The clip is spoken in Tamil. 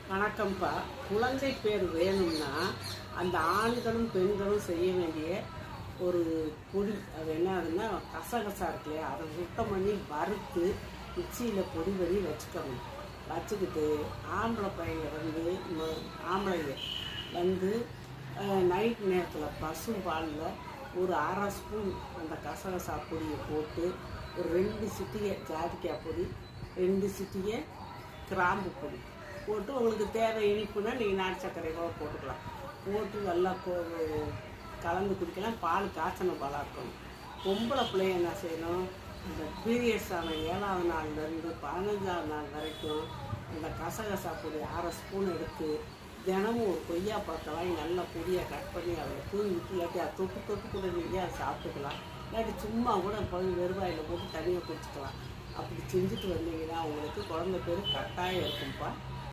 வணக்கம்ப்பா. குழந்தை பேர் வேணும்னா அந்த ஆண்களும் பெண்களும் செய்ய வேண்டிய ஒரு பொடி. அது என்னதுன்னா கசகசா இருக்கு இல்லையா, அதை சுத்தம் பண்ணி வறுத்து மிக்சியில் பொடி பண்ணி வச்சுக்கணும். வச்சுக்கிட்டு ஆம்பளை பையங்க ஆம்பளைங்க வந்து நைட் நேரத்தில் பசு பாலில் ஒரு அரை ஸ்பூன் அந்த கசகசா பொடியை போட்டு ஒரு 2 சிட்டிகை ஜாதிக்காய் பொடி, 2 சிட்டிகை கிராம்பு பொடி போட்டு உங்களுக்கு தேவை இனிப்புனா நீங்கள் நாட்டு சர்க்கரை கூட போட்டுக்கலாம். போட்டு நல்லா கலந்து குடிக்கலாம். பால் காய்ச்சன பாலாக இருக்கணும். பொம்பளை பிள்ளைய என்ன செய்யணும், இந்த பீரியட்ஸ் ஆன 7ஆவது நாள்லேருந்து 15ஆவது நாள் வரைக்கும் அந்த கசகசா பொடி அரை ஸ்பூன் எடுத்து தினமும் ஒரு கொய்யா பழத்தை வாங்கி நல்லா பொடியாக கட் பண்ணி அதில் தூவி விட்டு, இல்லாட்டி அதை தொட்டு கூட நீங்கள் அதை சாப்பிட்டுக்கலாம். இல்லாட்டி சும்மா கூட போய் வெறுவாயில் போட்டு தனியாக குடிச்சிக்கலாம். அப்படி செஞ்சுட்டு வந்தீங்கன்னா உங்களுக்கு குழந்தை பேர் கட்டாயம் இருக்கும்ப்பா.